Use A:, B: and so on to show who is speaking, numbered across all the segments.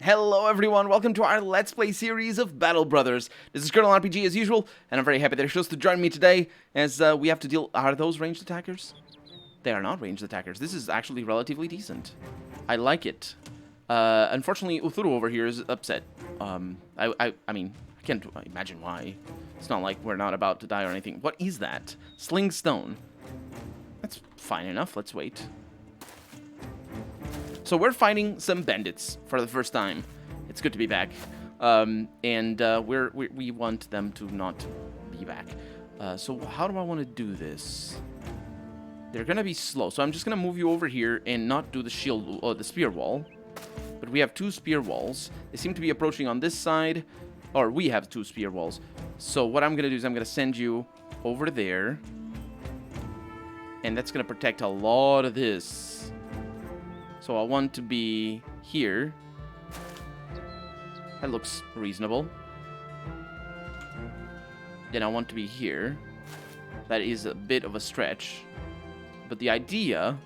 A: Hello everyone, welcome to our Let's Play series of Battle Brothers. This is Colonel RPG as usual, and I'm very happy that you're chose to join me today, as we have to deal... Are those ranged attackers? They are not ranged attackers. This is actually relatively decent. I like it. Unfortunately, Uthuru over here is upset. I mean, I can't imagine why. It's not like we're not about to die or anything. What is that? Sling stone. That's fine enough, let's wait. So we're fighting some bandits for the first time. It's good to be back, we want them to not be back. So how do I want to do this? They're gonna be slow, so I'm just gonna move you over here and not do the shield or the spear wall. But we have two spear walls. They seem to be approaching on this side, or we have two spear walls. So what I'm gonna do is I'm gonna send you over there, and that's gonna protect a lot of this. So I want to be here. That looks reasonable. Then I want to be here. That is a bit of a stretch. But the idea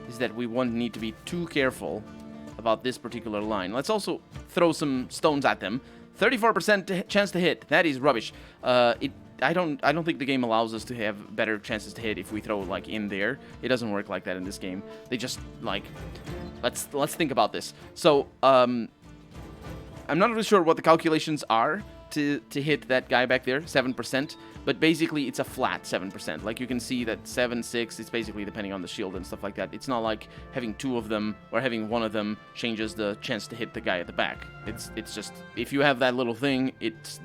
A: is that we won't need to be too careful about this particular line. Let's also throw some stones at them. 34% chance to hit. That is rubbish. I don't think the game allows us to have better chances to hit if we throw like in there. It doesn't work like that in this game. They just like let's think about this. So I'm not really sure what the calculations are to hit that guy back there, 7%, but basically it's a flat 7%. Like you can see that 7, 6, it's basically depending on the shield and stuff like that. It's not like having two of them or having one of them changes the chance to hit the guy at the back. It's just, if you have that little thing, it's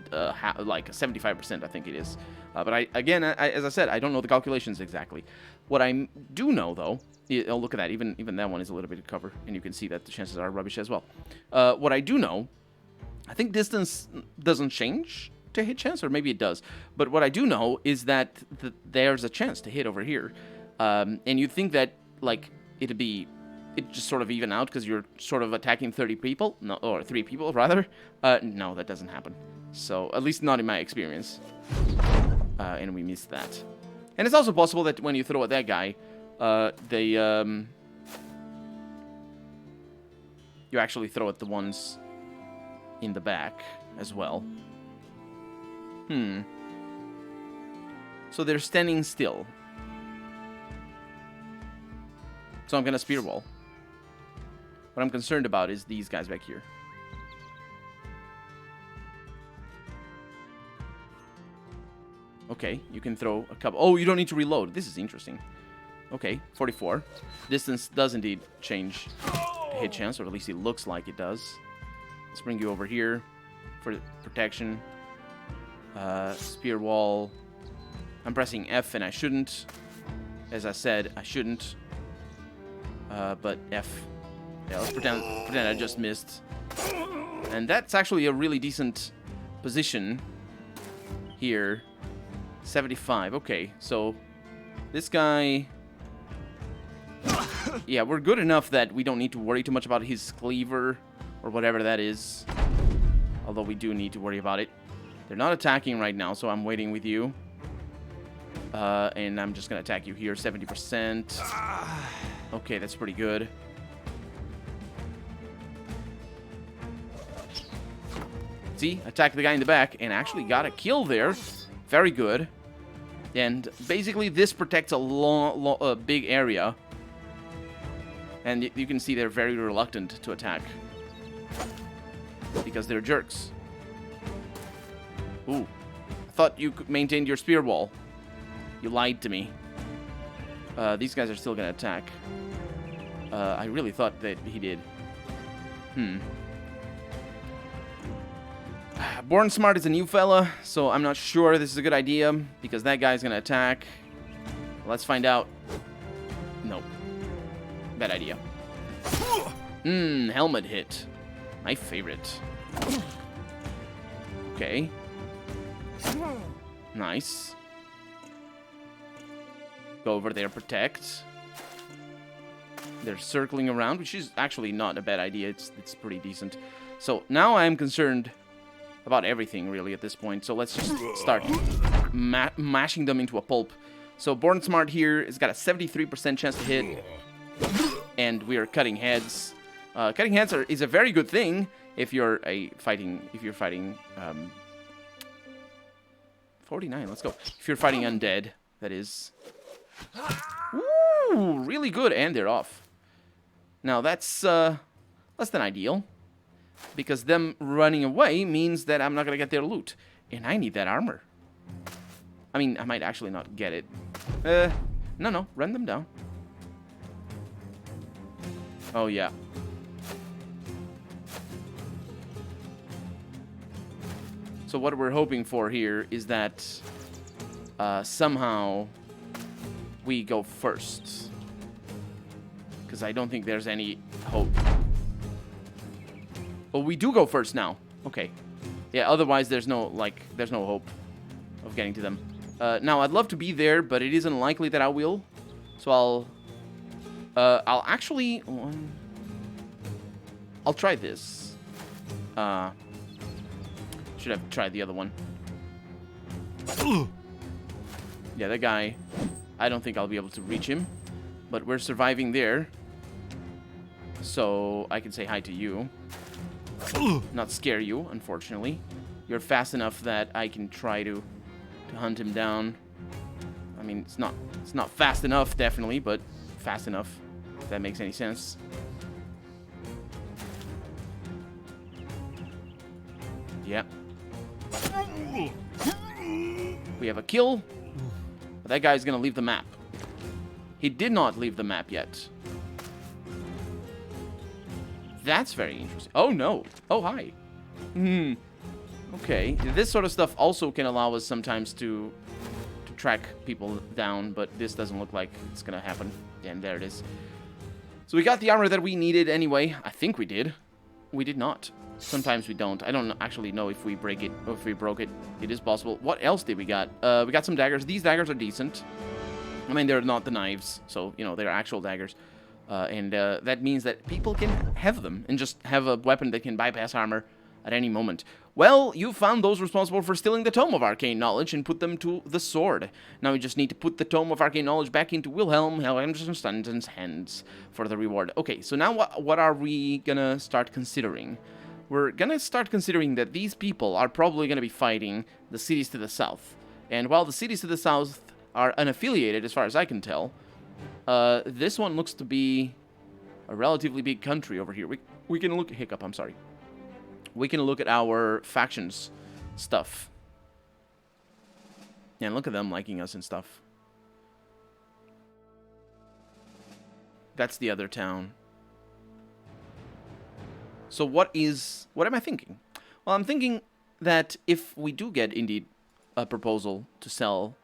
A: like 75%, I think it is. But as I said, I don't know the calculations exactly. What I do know, though, oh, look at that, even that one is a little bit of cover, and you can see that the chances are rubbish as well. What I do know, I think distance doesn't change to hit chance, or maybe it does. But what I do know is that there's a chance to hit over here. And you'd think that, like, it just sort of even out because you're sort of attacking 30 people. No, or 3 people, rather. No, that doesn't happen. So, at least not in my experience. And we missed that. And it's also possible that when you throw at that guy, you actually throw at the ones in the back as well. So they're standing still. So I'm gonna spear wall. What I'm concerned about is these guys back here. Okay, you can throw a couple. Oh, you don't need to reload. This is interesting. Okay, 44. Distance does indeed change the hit chance, or at least it looks like it does. Let's bring you over here for protection. Spear wall. I'm pressing F and I shouldn't. As I said, I shouldn't. But F. Yeah, let's pretend I just missed. And that's actually a really decent position here. 75. Okay, so this guy... Yeah, we're good enough that we don't need to worry too much about his cleaver or whatever that is. Although we do need to worry about it. They're not attacking right now, so I'm waiting with you. And I'm just going to attack you here, 70%. Okay, that's pretty good. See, attack the guy in the back and actually got a kill there. Very good. And basically this protects a big area. And you can see they're very reluctant to attack. Because they're jerks. Ooh. I thought you maintained your spear wall. You lied to me. These guys are still gonna attack. I really thought that he did. Born Smart is a new fella, so I'm not sure this is a good idea, because that guy's gonna attack. Let's find out. Nope. Bad idea. Helmet hit. My favorite. Okay. Nice. Go over there, protect. They're circling around, which is actually not a bad idea. It's pretty decent. So now I'm concerned about everything, really, at this point. So let's just start mashing them into a pulp. So Born Smart here has got a 73% chance to hit. and we are cutting heads. Cutting heads is a very good thing if you're fighting 49. Let's go. If you're fighting undead, that is. Ooh, really good, and they're off. Now that's less than ideal, because them running away means that I'm not gonna get their loot, and I need that armor. I mean, I might actually not get it. No, run them down. Oh yeah. So what we're hoping for here is that somehow we go first, because I don't think there's any hope. Oh, we do go first now. Okay. Yeah, otherwise there's no hope of getting to them. Now, I'd love to be there, but it is unlikely that I will. So I'll actually... I'll try this. Should have tried the other one. Yeah, that guy, I don't think I'll be able to reach him. But we're surviving there. So I can say hi to you. Not scare you, unfortunately. You're fast enough that I can try to hunt him down. I mean, it's not fast enough, definitely, but fast enough, if that makes any sense. Yep. We have a kill. But that guy's gonna leave the map. He did not leave the map yet. That's very interesting. Oh, no. Oh, hi. Okay. This sort of stuff also can allow us sometimes to track people down, but this doesn't look like it's gonna happen. And there it is. So we got the armor that we needed anyway. I think we did. We did not. Sometimes we don't. I don't actually know if we break it or if we broke it. It is possible. What else did we got? We got some daggers. These daggers are decent. I mean, they're not the knives, so, you know, they're actual daggers. And that means that people can have them and just have a weapon that can bypass armor at any moment. Well, you found those responsible for stealing the Tome of Arcane Knowledge and put them to the sword. Now we just need to put the Tome of Arcane Knowledge back into Wilhelm Stanton's hands for the reward. Okay, so now what are we gonna start considering? We're gonna start considering that these people are probably gonna be fighting the cities to the south. And while the cities to the south are unaffiliated, as far as I can tell, this one looks to be a relatively big country over here. We can look... Hiccup, I'm sorry. We can look at our factions stuff. And look at them liking us and stuff. That's the other town. So what am I thinking? Well, I'm thinking that if we do get, indeed, a proposal to sell...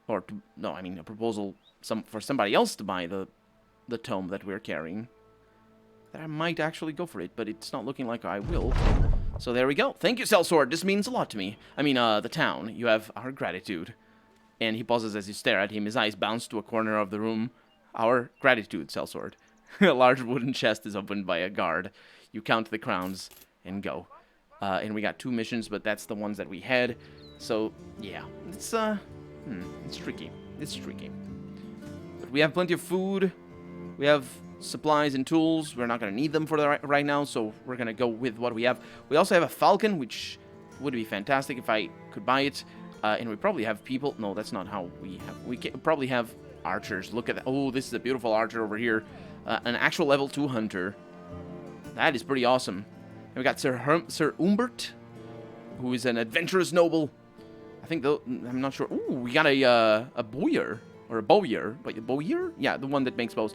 A: Or, a proposal for somebody else to buy the tome that we're carrying, that I might actually go for it, but it's not looking like I will. So there we go. Thank you, sellsword. This means a lot to me. I mean, the town. You have our gratitude. And he pauses as you stare at him. His eyes bounce to a corner of the room. Our gratitude, sellsword. A large wooden chest is opened by a guard. You count the crowns and go. And we got 2 missions, but that's the ones that we had. So, yeah. It's tricky. It's tricky. But we have plenty of food. We have supplies and tools. We're not going to need them for right now, so we're going to go with what we have. We also have a falcon, which would be fantastic if I could buy it. And we probably have people. No, that's not how we have. We probably have archers. Look at that. Oh, this is a beautiful archer over here. An actual level 2 hunter. That is pretty awesome. And we got Sir Umbert, who is an adventurous noble. I think, though, I'm not sure. Ooh, we got a bowyer. Or a bowyer. Wait, a bowyer? Yeah, the one that makes bows.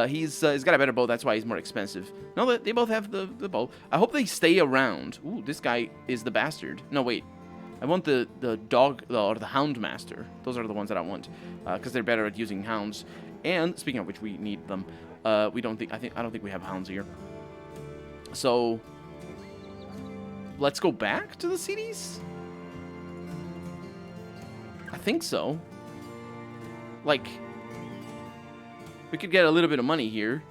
A: He's got a better bow, that's why he's more expensive. No, they both have the bow. I hope they stay around. Ooh, this guy is the bastard. No, wait. I want the dog, or the hound master. Those are the ones that I want. Because they're better at using hounds. And, speaking of which, we need them. I don't think we have hounds here. So, let's go back to the cities? I think so. Like, we could get a little bit of money here.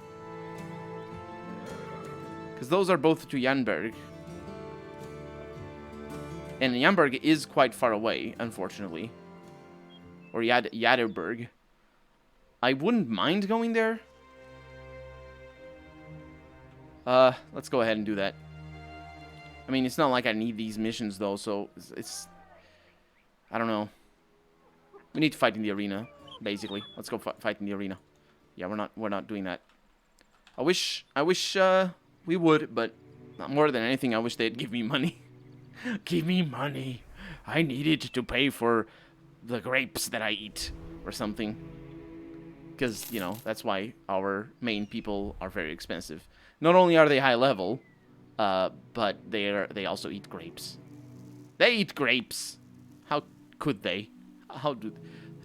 A: Because those are both to Janberg. And Janberg is quite far away, unfortunately. Or Jaderberg. I wouldn't mind going there. Let's go ahead and do that. I mean, it's not like I need these missions, though, so it's I don't know. We need to fight in the arena, basically. Let's go fight in the arena. Yeah, we're not doing that. I wish we would, but not more than anything, I wish they'd give me money. Give me money. I need it to pay for the grapes that I eat or something. Because, you know, that's why our main people are very expensive. Not only are they high level, but they also eat grapes. They eat grapes. How could they? How do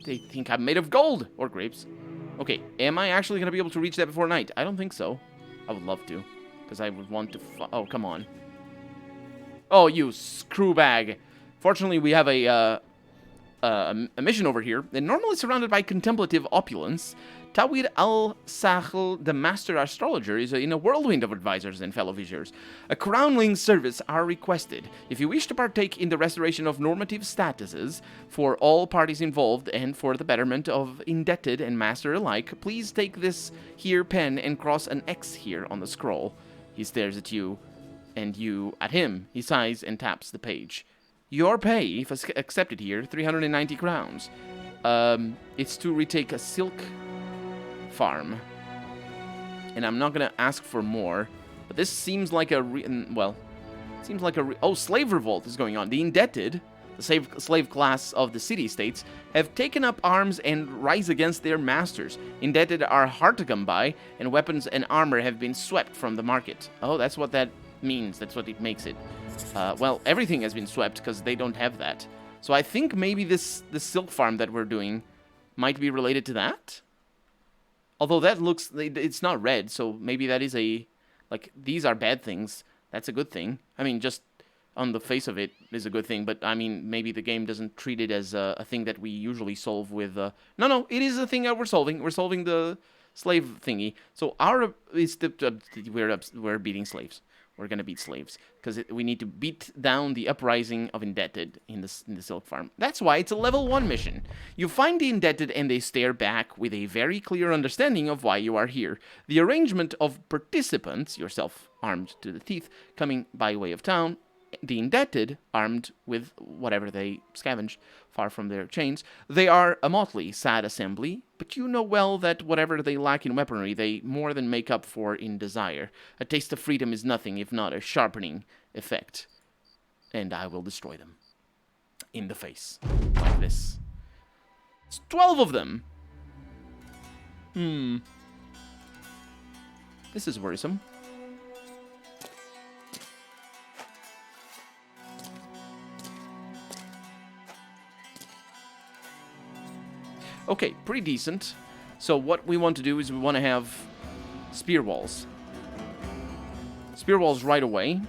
A: they think I'm made of gold or grapes? Okay, am I actually going to be able to reach that before night? I don't think so. I would love to, because I would want to... Oh, come on. Oh, you screw bag. Fortunately, we have a mission over here, and normally surrounded by contemplative opulence. Tawir al-Sahl, the master astrologer, is in a whirlwind of advisors and fellow viziers. A crownling service are requested. If you wish to partake in the restoration of normative statuses for all parties involved and for the betterment of indebted and master alike, please take this here pen and cross an X here on the scroll. He stares at you, and you at him. He sighs and taps the page. Your pay, if accepted here, 390 crowns. It's to retake a silk farm. And I'm not gonna ask for more, but this seems like a oh, slave revolt is going on. The indebted, the slave class of the city-states, have taken up arms and rise against their masters. Indebted are hard to come by, and weapons and armor have been swept from the market. Oh, that's what that means. That's what it makes it. Well, everything has been swept because they don't have that. So I think maybe the silk farm that we're doing might be related to that. Although that looks, it's not red, so maybe that is like, these are bad things. That's a good thing. I mean, just on the face of it is a good thing, but I mean, maybe the game doesn't treat it as a thing that we usually solve with, no, it is a thing that we're solving. We're solving the slave thingy. So our, we're beating slaves. We're going to beat slaves, because we need to beat down the uprising of indebted in the silk farm. That's why it's a level 1 mission. You find the indebted and they stare back with a very clear understanding of why you are here. The arrangement of participants, yourself armed to the teeth, coming by way of town, the indebted armed with whatever they scavenged far from their chains. They are a motley, sad assembly, but you know well that whatever they lack in weaponry, they more than make up for in desire. A taste of freedom is nothing if not a sharpening effect. And I will destroy them. In the face. Like this. It's 12 of them! This is worrisome. Okay, pretty decent. So what we want to do is we want to have spear walls. Spear walls right away.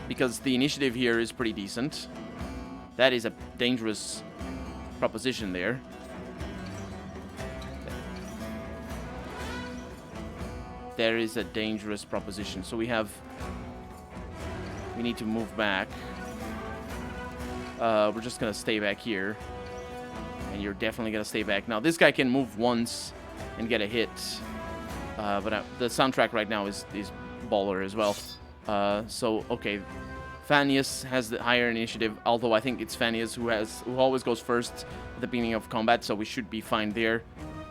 A: Because the initiative here is pretty decent. That is a dangerous proposition there. There is a dangerous proposition. So we need to move back. We're just going to stay back here. And you're definitely going to stay back. Now, this guy can move once and get a hit. But the soundtrack right now is baller as well. So, okay. Fannius has the higher initiative, although I think it's Fannius who always goes first at the beginning of combat, so we should be fine there.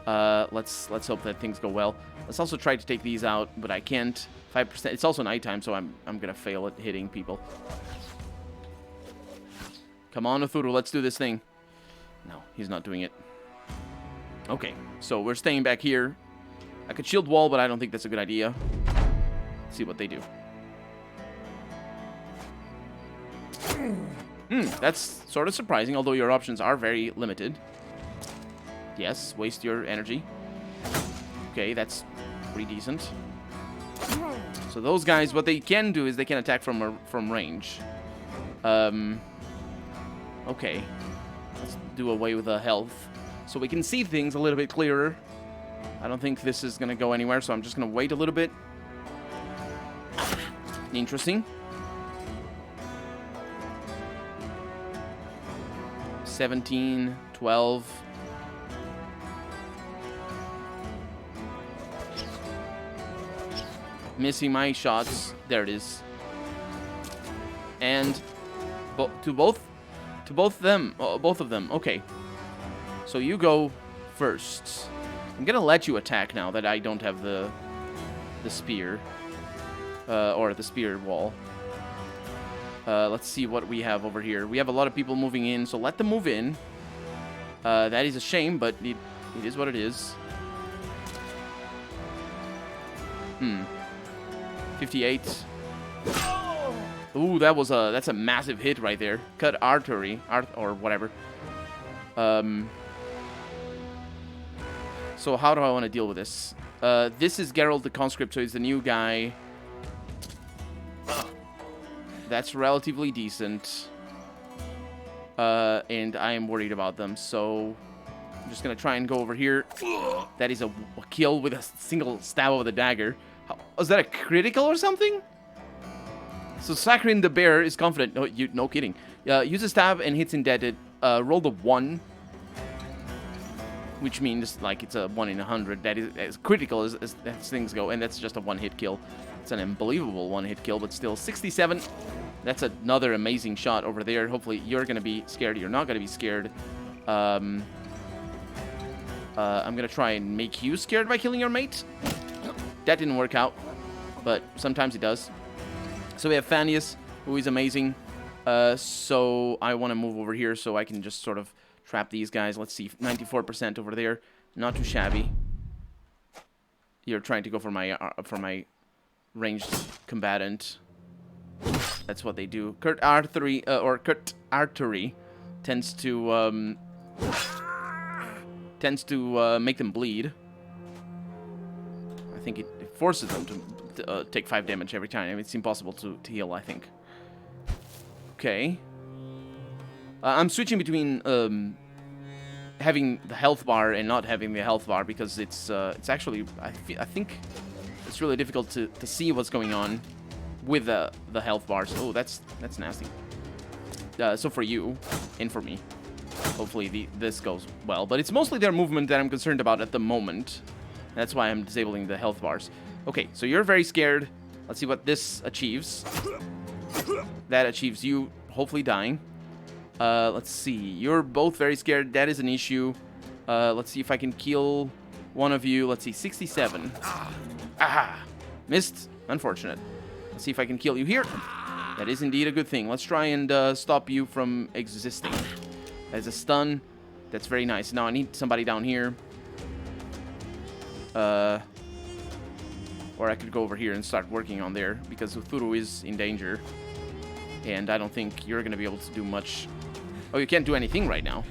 A: Let's hope that things go well. Let's also try to take these out, but I can't. 5%. It's also nighttime, so I'm going to fail at hitting people. Come on, Uthuru, let's do this thing. No, he's not doing it. Okay, so we're staying back here. I could shield wall, but I don't think that's a good idea. Let's see what they do. That's sort of surprising, although your options are very limited. Yes, waste your energy. Okay, that's pretty decent. So those guys, what they can do is they can attack from range. Okay. Let's do away with the health so we can see things a little bit clearer. I don't think this is going to go anywhere, so I'm just going to wait a little bit. Interesting. 17, 12. Missing my shots. There it is. And to both of them. Okay. So you go first. I'm gonna let you attack now that I don't have the spear. Or the spear wall. Let's see what we have over here. We have a lot of people moving in, so let them move in. That is a shame, but it is what it is. 58. Ooh, that's a massive hit right there. Cut artery, or whatever. So how do I want to deal with this? This is Geralt the Conscript, so he's the new guy. That's relatively decent. And I am worried about them, so I'm just gonna try and go over here. That is a kill with a single stab of the dagger. Was that a critical or something? So Sakharin the Bear is confident. No kidding. Use a stab and hits indebted. Roll the 1. Which means like it's a 1 in 100. That is as critical as things go. And that's just a 1-hit kill. It's an unbelievable 1-hit kill, but still 67. That's another amazing shot over there. Hopefully you're going to be scared. You're not going to be scared. I'm going to try and make you scared by killing your mate. That didn't work out, but sometimes it does. So we have Fannius, who is amazing. So I want to move over here so I can just sort of trap these guys. Let's see, 94% over there. Not too shabby. You're trying to go for my ranged combatant. That's what they do. Curt artery tends to make them bleed. I think it forces them to take 5 damage every time. I mean, it's impossible to heal, I think. Okay. I'm switching between having the health bar and not having the health bar because it's actually I think it's really difficult to see what's going on with the health bars. Oh, that's nasty. So for you and for me, hopefully this goes well. But it's mostly their movement that I'm concerned about at the moment. That's why I'm disabling the health bars. Okay, so you're very scared. Let's see what this achieves. That achieves you hopefully dying. Let's see. You're both very scared. That is an issue. Let's see if I can kill one of you. Let's see. 67. Ah! Missed. Unfortunate. Let's see if I can kill you here. That is indeed a good thing. Let's try and stop you from existing. As a stun. That's very nice. Now I need somebody down here. Or I could go over here and start working on there. Because Uthuru is in danger. And I don't think you're going to be able to do much. Oh, you can't do anything right now.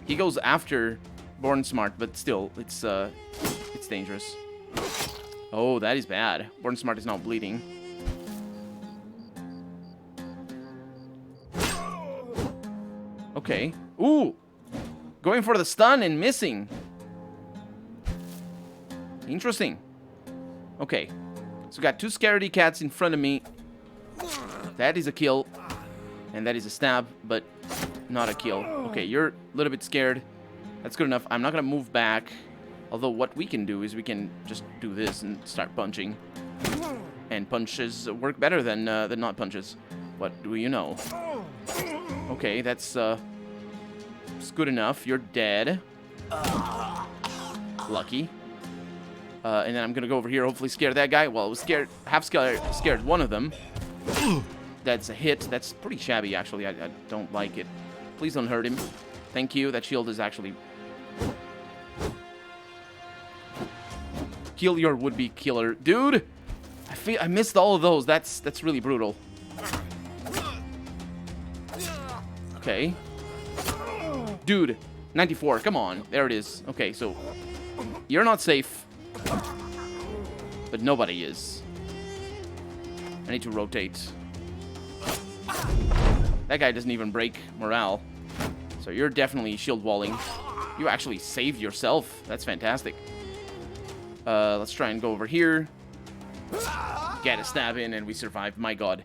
A: He goes after Born Smart, but still, it's dangerous. Oh, that is bad. Born Smart is now bleeding. Okay. Ooh! Going for the stun and missing. Interesting. Okay. So we got 2 scaredy cats in front of me. That is a kill. And that is a stab, but not a kill. Okay, you're a little bit scared. That's good enough. I'm not going to move back. Although what we can do is we can just do this and start punching. And punches work better than not punches. What do you know? Okay, that's it's good enough. You're dead. Lucky. And then I'm going to go over here, hopefully scare that guy. Well, I was scared, half scared one of them. That's a hit. That's pretty shabby, actually. I don't like it. Please don't hurt him. Thank you. That shield is actually... Kill your would-be killer. Dude! I missed all of those. That's really brutal. Okay. Dude. 94. Come on. There it is. Okay, so... You're not safe. But nobody is. I need to rotate. That guy doesn't even break morale. So you're definitely shield walling. You actually saved yourself. That's fantastic. Let's try and go over here. Get a stab in and we survived. My god.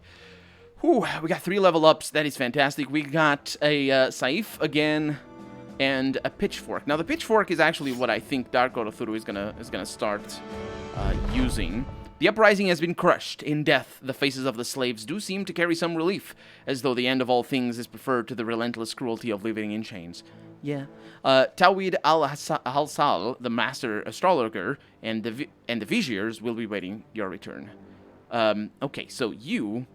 A: Whew, we got 3 level ups. That is fantastic. We got a Saif again and a pitchfork. Now the pitchfork is actually what I think Dark God of Thuru is gonna start using. The uprising has been crushed. In death, the faces of the slaves do seem to carry some relief, as though the end of all things is preferred to the relentless cruelty of living in chains. Yeah. Tawid al-Halsal, the master astrologer, and the viziers will be waiting your return. Okay, so you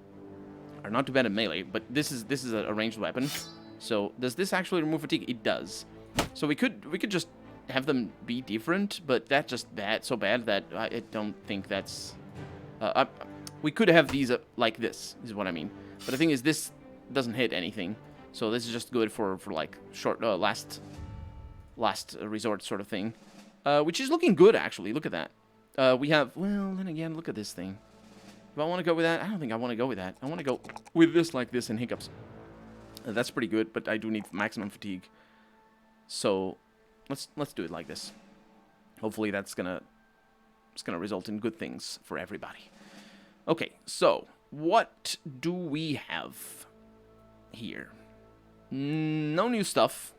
A: are not too bad at melee, but this is a ranged weapon. So does this actually remove fatigue? It does. So we could just have them be different, but that's just bad, so bad that I don't think that's... we could have these like this, is what I mean. But the thing is, this doesn't hit anything. So this is just good for like short, last resort sort of thing. Which is looking good, actually. Look at that. We have... Well, then again, look at this thing. Do I want to go with that? I don't think I want to go with that. I want to go with this like this and hiccups. That's pretty good, but I do need maximum fatigue. So... Let's do it like this. Hopefully it's gonna result in good things for everybody. Okay, so what do we have here? No new stuff,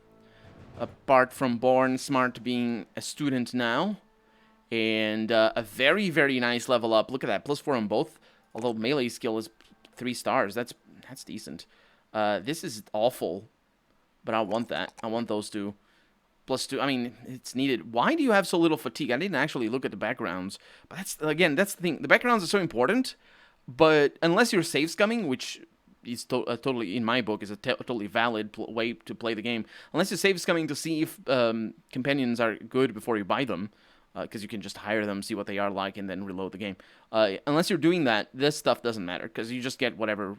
A: apart from Born Smart being a student now, and a very, very nice level up. Look at that, +4 on both. Although melee skill is 3 stars, that's decent. This is awful, but I want that. I want those two. +2, I mean, it's needed. Why do you have so little fatigue? I didn't actually look at the backgrounds. But that's the thing. The backgrounds are so important, but unless you're save scumming, which is totally, in my book, is a totally valid way to play the game. Unless you're save scumming to see if companions are good before you buy them, because you can just hire them, see what they are like, and then reload the game. Unless you're doing that, this stuff doesn't matter, because you just get whatever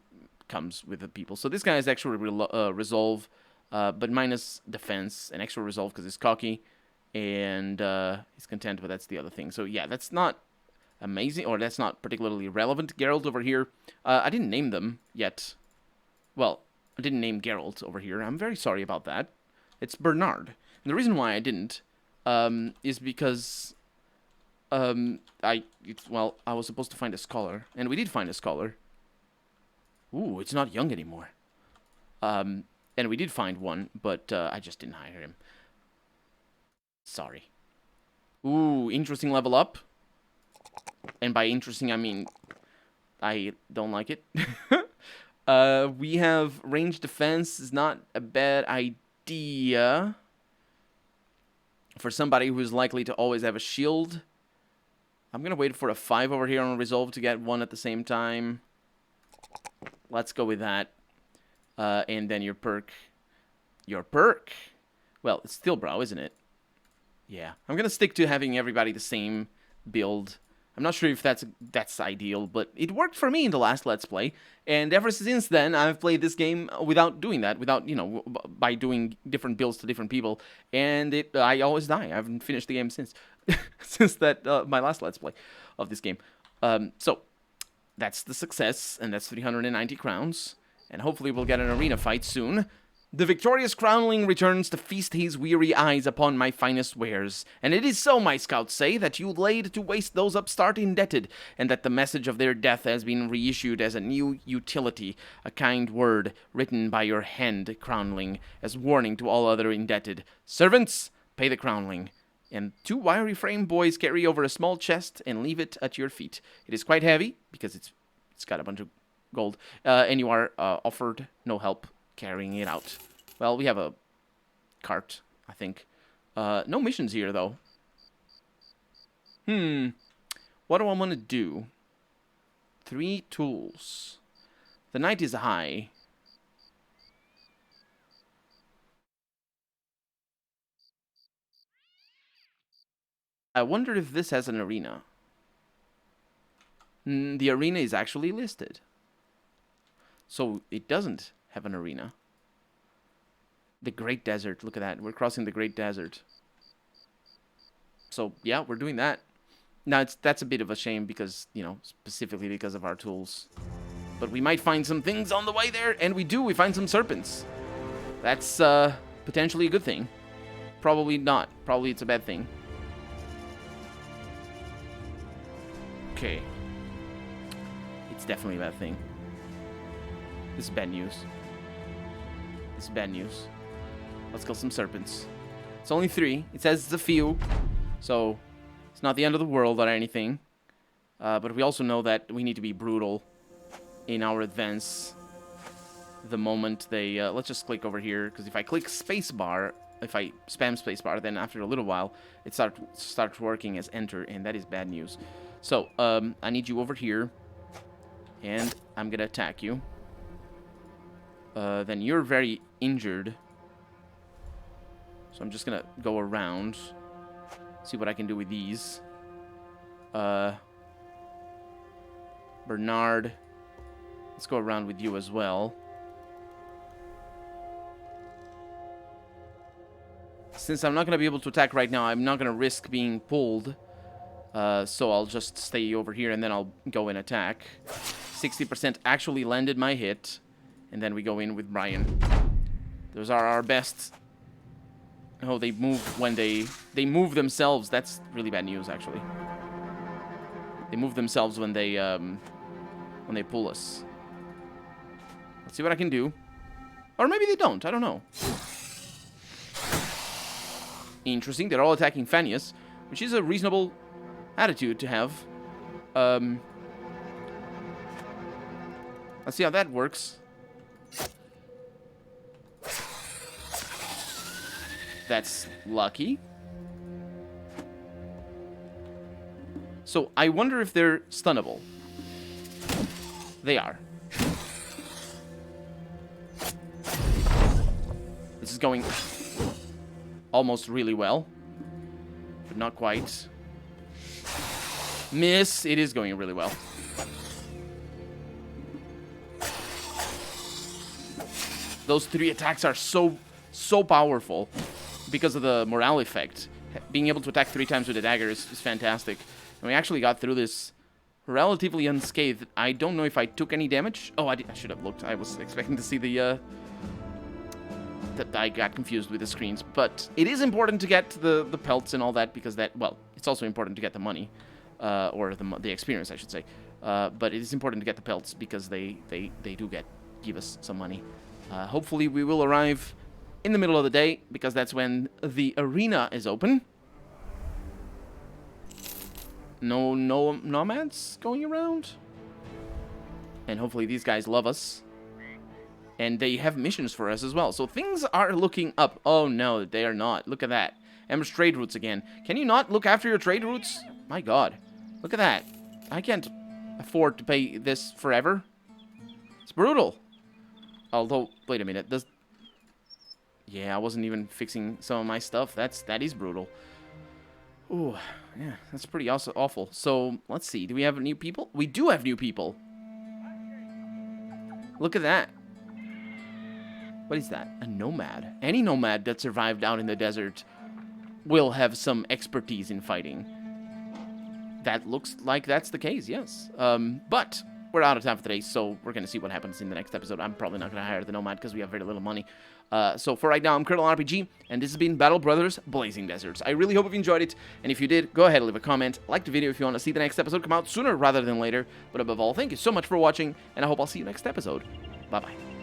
A: comes with the people. So this guy is actually resolve, but minus defense and extra resolve because he's cocky, and he's content, but that's the other thing. So yeah, that's not amazing, or that's not particularly relevant. Geralt over here, I didn't name them yet. Well, I didn't name Geralt over here. I'm very sorry about that. It's Bernard. And the reason why I didn't is because I was supposed to find a scholar, and we did find a scholar. Ooh, it's not young anymore. And we did find one, but I just didn't hire him. Sorry. Ooh, interesting level up. And by interesting, I mean I don't like it. We have range defense is not a bad idea for somebody who's likely to always have a shield. I'm going to wait for a 5 over here on resolve to get one at the same time. Let's go with that. And then your perk. Your perk? Well, it's still brow, isn't it? Yeah. I'm going to stick to having everybody the same build. I'm not sure if that's ideal, but it worked for me in the last Let's Play. And ever since then, I've played this game without doing that, without, you know, by doing different builds to different people. And I always die. I haven't finished the game since since that my last Let's Play of this game. So that's the success, and that's 390 crowns. And hopefully we'll get an arena fight soon. The victorious crownling returns to feast his weary eyes upon my finest wares. And it is so, my scouts say, that you laid to waste those upstart indebted, and that the message of their death has been reissued as a new utility, a kind word written by your hand, crownling, as warning to all other indebted. Servants, pay the crownling. And 2 wiry frame boys carry over a small chest and leave it at your feet. It is quite heavy, because it's got a bunch of gold, and you are offered no help carrying it out. Well, we have a cart, I think. No missions here, though. What do I want to do? 3 tools. The knight is high. I wonder if this has an arena. The arena is actually listed. So it doesn't have an arena. The Great Desert. Look at that. We're crossing the Great Desert. So, yeah, we're doing that. Now, that's a bit of a shame because, you know, specifically because of our tools. But we might find some things on the way there. And we do. We find some serpents. That's potentially a good thing. Probably not. Probably it's a bad thing. Okay. It's definitely a bad thing. This is bad news. This is bad news. Let's kill some serpents. It's only 3. It says it's a few. So, it's not the end of the world or anything. But we also know that we need to be brutal in our advance the moment they... let's just click over here, because if I click spacebar, if I spam spacebar, then after a little while, it starts working as enter, and that is bad news. So, I need you over here, and I'm gonna attack you. Then you're very injured. So I'm just gonna go around, see what I can do with these. Bernard, let's go around with you as well. Since I'm not gonna be able to attack right now, I'm not gonna risk being pulled. So I'll just stay over here and then I'll go and attack. 60% actually landed my hit. And then we go in with Brian. Those are our best. Oh, they move when they move themselves. That's really bad news, actually. They move themselves when they pull us. Let's see what I can do. Or maybe they don't. I don't know. Interesting. They're all attacking Fanius, which is a reasonable attitude to have. Let's see how that works. That's lucky. So, I wonder if they're stunnable. They are. This is going almost really well. But not quite. Miss. It is going really well. Those 3 attacks are so powerful because of the morale effect. Being able to attack 3 times with a dagger is fantastic. And we actually got through this relatively unscathed. I don't know if I took any damage. Oh, I should have looked. I was expecting to see the... that I got confused with the screens. But it is important to get the pelts and all that because that... Well, it's also important to get the money. Or the experience, I should say. But it is important to get the pelts because they do give us some money. Hopefully we will arrive in the middle of the day, because that's when the arena is open. No nomads going around. And hopefully these guys love us. And they have missions for us as well. So things are looking up. Oh no, they are not. Look at that. Emmer's trade routes again. Can you not look after your trade routes? My god. Look at that. I can't afford to pay this forever. It's brutal. Although, wait a minute. Yeah, I wasn't even fixing some of my stuff. That is brutal. Ooh, yeah, that's pretty awful. So, let's see. Do we have new people? We do have new people. Look at that. What is that? A nomad. Any nomad that survived out in the desert will have some expertise in fighting. That looks like that's the case, yes. But we're out of time for today, so we're going to see what happens in the next episode. I'm probably not going to hire the nomad because we have very little money. So for right now, I'm Colonel RPG, and this has been Battle Brothers Blazing Deserts. I really hope you enjoyed it, and if you did, go ahead and leave a comment, like the video if you want to see the next episode come out sooner rather than later. But above all, thank you so much for watching, and I hope I'll see you next episode. Bye-bye.